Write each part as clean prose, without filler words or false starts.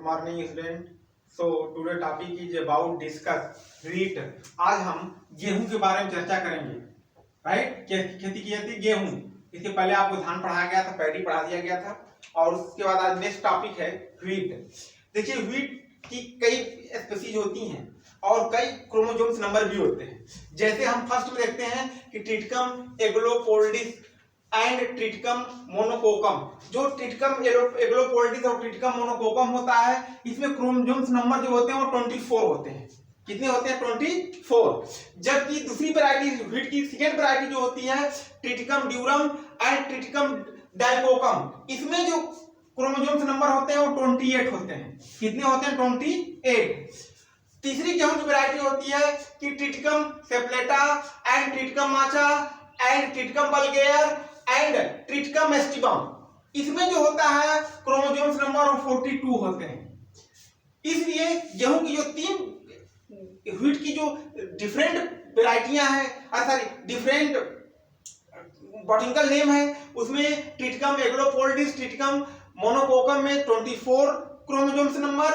Good morning student. So today topic is about discuss wheat. आज हम गेहूं के बारे में चर्चा करेंगे। राइट, खेती की जाती है गेहूं। इसके पहले आपको धान पढ़ाया गया था, पैडी पढ़ा दिया गया था, और उसके बाद आज नेक्स्ट टॉपिक है व्हीट। देखिए, व्हीट की कई स्पीशीज होती हैं और कई क्रोमोसोम्स नंबर भी होते हैं। जैसे हम फर्स्ट में देखते हैं कि ट्रिटिकम एग्लोपोल्डिस एंड ट्रिटिकम मोनोकोकम। जो ट्रिटिकम एग्लोपोल्डिस और ट्रिटिकम मोनोकोकम होता है, इसमें क्रोमोसोम्स नंबर जो होते हैं वो 24 होते हैं। कितने होते हैं? 24। जबकि दूसरी वैरायटी व्हीट की सेकेंड वैरायटी जो होती है ट्रिटिकम ड्यूरम एंड ट्रिटिकम डाइकोकम, इसमें जो क्रोमोसोम्स नंबर होते हैं वो 28 होते हैं। कितने होते हैं? 28। तीसरी गेहूं की वैरायटी होती है कि Triticum spelta and Triticum macha and Triticum vulgare and Triticum aestivum. इसमें जो होता है क्रोमोसोम्स नंबर 42 होते हैं। इसलिए गेहूं की जो तीन व्हीट की जो डिफरेंट वैरायटियां हैं, सॉरी डिफरेंट बॉटनिकल नेम है, उसमें ट्रिटिकम एग्लोपोल्डिस ट्रिटिकम मोनोकोकम में 24 chromosomes number,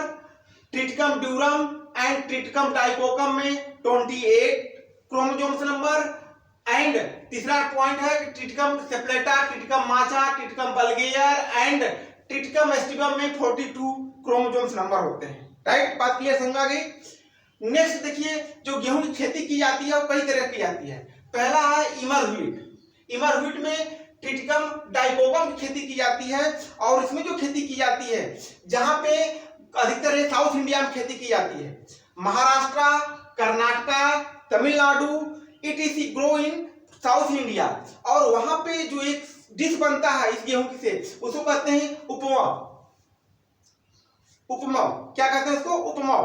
Triticum durum and Triticum dicoccum में 28 क्रोमोसोम्स नंबर, एंड तीसरा पॉइंट है कि Triticum spelta, Triticum macha, Triticum vulgare and Triticum aestivum में 42 क्रोमोसोम्स नंबर होते हैं। राइट, बात क्लियर समझ आ गई। नेक्स्ट देखिए, जो गेहूं की खेती की जाती है वो कई तरह की जाती है। पहला है इमर व्हीट। इमर व्हीट में ट्रिटिकम डाइकोकम की खेती की जाती है, और इसमें जो खेती की जाती है, जहां पे अधिकतर साउथ इंडिया में खेती की जाती है, Maharashtra, Karnataka, Tamil Nadu, it is grow in south India. और वहां पे जो एक डिश बनता है इस गेहूं की से, उसको कहते हैं उपमा। उपमा क्या कहते हैं? उसको उपमा।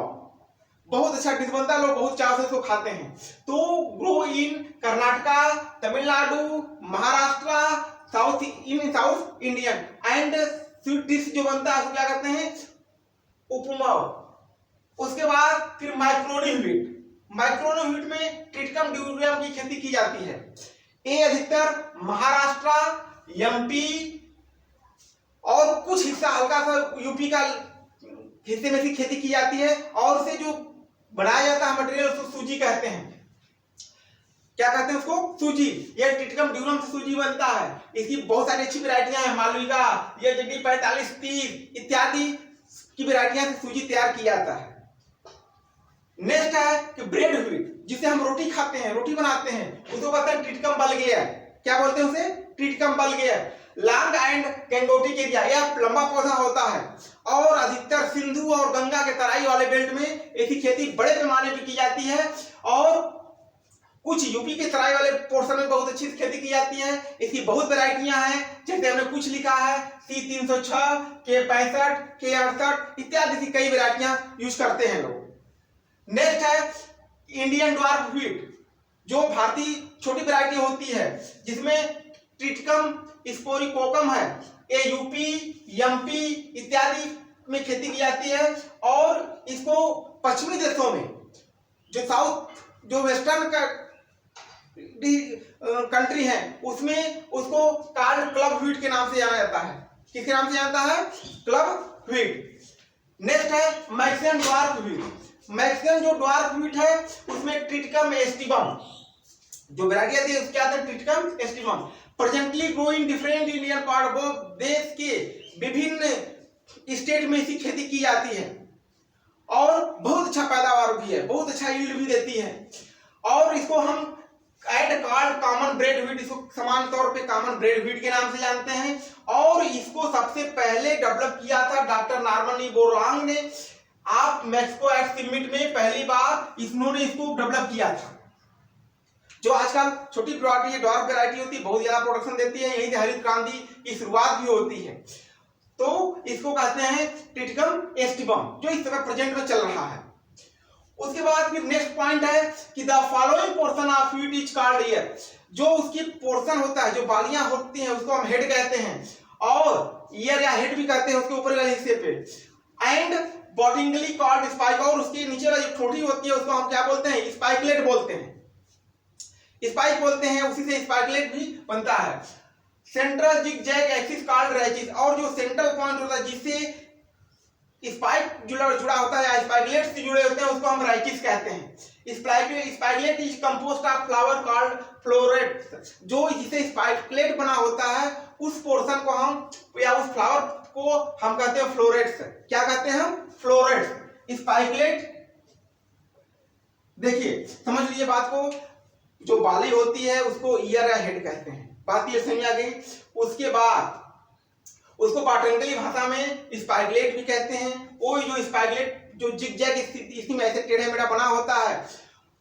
बहुत अच्छा डिश बनता है, लोग बहुत चाव से इसको खाते हैं। तो grow in Karnataka, Tamil Nadu, Maharashtra, south Indian and sweet dish जो बनता है उसको क्या कहते हैं? उपमा। उसके बाद फिर माइक्रोनी व्हीट। माइक्रोनी व्हीट में ट्रिटिकम ड्यूरम की खेती की जाती है। ये अधिकतर महाराष्ट्र, एमपी और कुछ हिस्सा हल्का सा यूपी का हिस्से में से खेती की जाती है, और से जो बनाया जाता है मटेरियल उसको सूजी कहते हैं। क्या कहते हैं उसको? सूजी। ये ट्रिटिकम ड्यूरम से सूजी बनता है। इसकी बहुत सारी अच्छी वैरायटियां हैं, मालविका, ये JD 45 30 इत्यादि की वैरायटियां से सूजी तैयार किया जाता है। नेक्स्ट है कि ब्रेड व्हीट, जिसे हम रोटी खाते हैं, रोटी बनाते हैं, उसको कहते हैं ट्रिटिकम बल्गेयर। क्या बोलते हैं उसे? ट्रिटिकम बल्गेयर। लॉन्ग एंड गंगोटी के एरिया, यह लंबा पौधा होता है, और अधिकतर सिंधु और गंगा के तराई वाले बेल्ट में इसकी खेती बड़े पैमाने पर की जाती है, और कुछ यूपी के तराई वाले पोर्शन में बहुत अच्छी खेती की जाती है। इसकी बहुत वैरायटियां हैं, जैसे हमने कुछ लिखा है C306, K65, K68 इत्यादि की कई वैरायटियां यूज करते हैं लोग। नेक्स्ट है इंडियन ड्वार्फ व्हीट, जो भारतीय छोटी वैरायटी होती है, जिसमें ट्रिटिकम स्पोरिकोकम है। ये यूपी, एमपी इत्यादि में खेती की जाती है, और इसको पश्चिमी देशों में, जो वेस्टर्न का कंट्री है, उसमें उसको कार्ड क्लब व्हीट के नाम से जाना जाता है। किसके नाम से जाता है? Club wheat. नेक्स्ट है मैक्सिकन ड्वार्फ व्हीट। मैक्सिकन जो ड्वार्फ व्हीट है, उसमें ट्रिटिकम एस्टिबम जो वैरायटी आती है, क्या है? Triticum aestivum. Presently grow in different Indian part of देश के विभिन्न स्टेट में इसकी खेती की जाती है, और बहुत अच्छा पैदावार भी है, बहुत अच्छा यील्ड भी देती है। और इसको हम एड कॉल्ड कॉमन ब्रेड व्हीट, इसको समान तौर पे कॉमन ब्रेड व्हीट के नाम से जानते हैं। और इसको सबसे पहले डेवलप किया था डॉक्टर नॉर्मन ई बोरलॉन्ग ने। आप मैक्सिको एट सिमिट में पहली बार इन्होंने इसको डेवलप किया था। जो आजकल छोटी वैरायटी ड्वार्फ वैरायटी होती है, बहुत ज्यादा प्रोडक्शन देती है, यहीं से हरित क्रांति की शुरुआत भी होती है। तो इसको कहते हैं ट्रिटिकम एस्टिबम, जो इस समय प्रेजेंट में चल रहा है। उसके बाद फिर नेक्स्ट पॉइंट है कि the following portion of wheat is called year. जो उसकी पोर्शन होता है, जो बालियां होती हैं, उसको हम हेड कहते हैं, और ईयर या हेड भी कहते हैं उसके ऊपर वाले हिस्से पे। एंड बॉटिंगली कॉल्ड स्पाइक, और उसके नीचे वाली जो ठोठी होती है उसको हम क्या बोलते हैं? स्पाइकलेट बोलते हैं, स्पाइक बोलते हैं, उसी से स्पाइकलेट भी बनता है। Central zigzag axis called rachis, और जो सेंट्रल पॉइंट होता है जिससे स्पाइक जुड़ा होता है या स्पाइकलेट से जुड़े होते हैं उसको हम राइचिस कहते हैं। Spikelet is compost of flower called florets. जो जिसे स्पाइकलेट बना होता है उस पोर्शन को हम या उस फ्लावर को हम कहते हैं फ्लोरेट्स। क्या कहते हैं हम? फ्लोरेट्स। स्पाइकलेट देखिए समझ लीजिए बात को, जो बाली होती है उसको ईयर या हेड कहते हैं। बात ये समझ आ गई। उसके बाद उसको बॉटनिकली भाषा में स्पाइकलेट भी कहते हैं। वो जो स्पाइकलेट जो जिगजैग स्थिति में ऐसे टेढ़ा मेढ़ा बना होता है,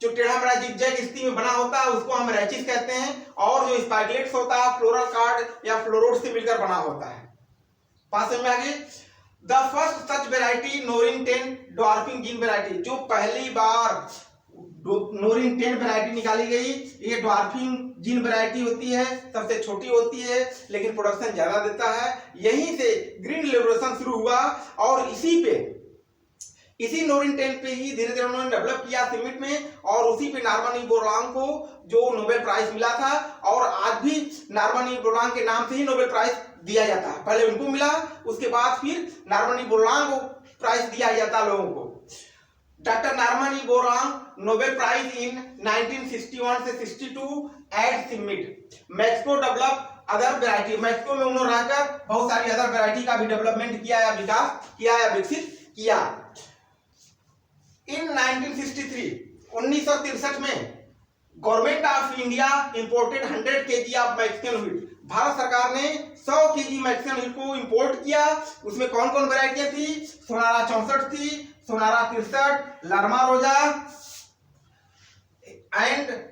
जो टेढ़ा मेढ़ा जिगजैग स्थिति में बना होता है उसको हम रैचिस कहते हैं। और जो स्पाइकलेट्स होता है फ्लोरल कार्ड या फ्लोरोड से मिलकर बना होता है। बात समझ में आ गई। The first such variety Norin 10 dwarfing gene variety, जो पहली बार नोरिन 10 वैरायटी निकाली गई, ये ड्वार्फिंग जीन वैरायटी होती है, सबसे छोटी होती है लेकिन प्रोडक्शन ज्यादा देता है। यहीं से ग्रीन रेवोल्यूशन शुरू हुआ और इसी नोरिन 10 पे ही धीरे धीरे उन्होंने डेवलप किया सीमिट में, और उसी पे नॉर्मन ई बोरलॉन्ग को जो नोबेल प्राइज मिला था, और आज भी नॉर्मन ई बोरलॉन्ग के नाम से ही नोबेल प्राइज दिया जाता है। पहले उनको मिला, उसके बाद फिर नॉर्मन ई बोरलॉन्ग को प्राइज दिया जाता लोगों को। Doctor Norman E Borlaug Nobel prize in 1961 से 62 at CIMMYT. Mexico develop other variety, Mexico में उन्होंने रहकर बहुत सारी अदर वैरायटी का भी डेवलपमेंट किया या विकास किया या विकसित किया। इन 1963 में government of India imported 100 kg of Mexican wheat. Bharat सरकार ने 100 kg मैक्सिकन व्हीट को इंपोर्ट किया। उसमें कौन कौन वैरायटियां थी? सोनारा 64 थी, सोनारा 63, लरमा रोजा एंड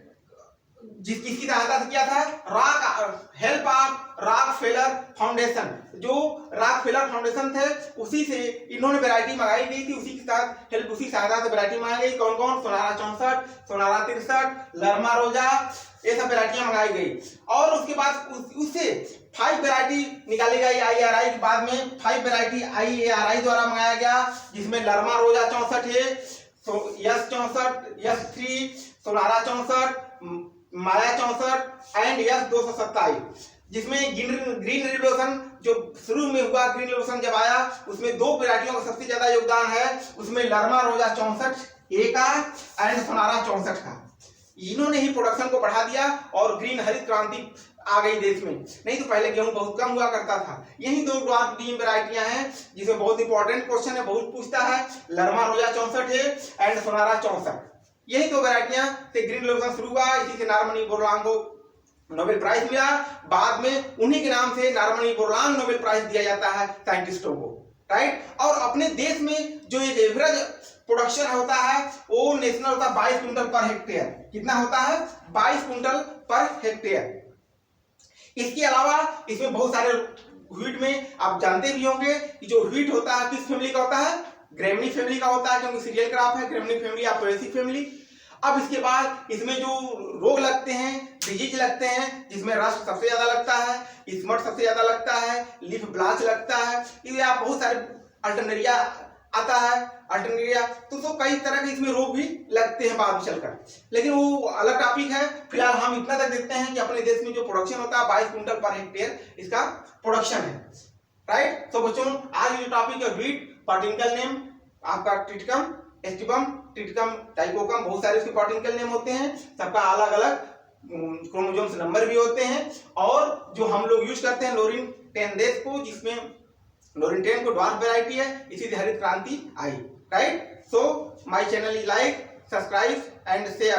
जिसकी सहायता से किया था rock help of Rockefeller foundation. जो रॉकफेलर फाउंडेशन थे उसी से इन्होंने वैरायटी मंगाई गई थी, उसी के साथ हेल्प उसी सहायता से वैरायटी मंगाई गई। कौन कौन? सोनारा 64, सोनारा 63, लरमा रोजा, ये सब वैरायटियां मंगाई गई। और उसके बाद उससे 5 वैरायटी निकाली गई IARI के बाद में 5 वैरायटी IARI द्वारा मंगाया गया, जिसमें लरमा रोजा 64 है, yes 64, yes 3, Sonara 64, Maya 64 and yes 227। जिसमें ग्रीन रिवोल्यूशन जो शुरू में हुआ, ग्रीन रिवोल्यूशन जब आया उसमें 2 वैरायटियों का सबसे ज्यादा योगदान है। उसमें लरमा रोजा 64A का एंड सोनारा 64 का। इन्होंने ही प्रोडक्शन को बढ़ा दिया और ग्रीन हरित क्रांति आ गई देश में। नहीं तो पहले गेहूं बहुत कम हुआ करता था। यही 2 ड्वार्फ जीन वैरायटियां हैं जिसमें बहुत इंपॉर्टेंट क्वेश्चन है, बहुत पूछता है। लरमा रोजा 64 है एंड सोनारा 64। यही 2 वैरायटियां से ग्रीन रेवोल्यूशन शुरू हुआ। इसी से नॉर्मन ई बोरलॉन्ग को नोबेल प्राइज मिला। बाद में उन्हीं के नाम से Norman E Borlaug Nobel prize दिया जाता है साइंटिस्टों को, राइट। और अपने देश में जो एक एवरेज प्रोडक्शन होता है वो नेशनल होता है 22 क्विंटल पर हेक्टेयर। कितना होता है? 22 क्विंटल पर हेक्टेयर। इसके अलावा इसमें बहुत सारे व्हीट में आप जानते भी होंगे कि जो व्हीट होता है किस फैमिली का होता है? ग्रेमिनी फैमिली का होता है, क्योंकि सीरियल क्रॉप है। ग्रेमिनी फैमिली या पोएसी फैमिली। अब इसके बाद इसमें जो रोग लगते हैं, डिजीज लगते हैं, जिसमें रस्ट सबसे ज्यादा लगता है, स्मट सबसे ज्यादा लगता है, लीफ ब्लाच लगता है, ये आप बहुत सारे अल्टरनेरिया आता है, अल्टरनेरिया तो कई तरह के इसमें रोग भी लगते हैं बाद में चलकर, लेकिन वो अलग टॉपिक है। फिलहाल हम इतना तक देखते हैं कि अपने देश में जो प्रोडक्शन होता है 22 क्विंटल पर हेक्टेयर इसका प्रोडक्शन है, राइट। तो बच्चों आज जो टॉपिक है व्हीट, बॉटनिकल नेम आपका ट्रिटिकम एस्टिबम, ट्रिटिकम टाइकोकम, बहुत सारे इसके बॉटनिकल नेम होते हैं। सबका अलग अलग क्रोमोसोम्स नंबर भी होते हैं। और जो हम लोग यूज करते हैं नोरिन 10 देश को, जिसमें नोरिन 10 को ड्वार्फ वैरायटी है, इसी से हरित क्रांति आई, right. So my channel is like, subscribe and share.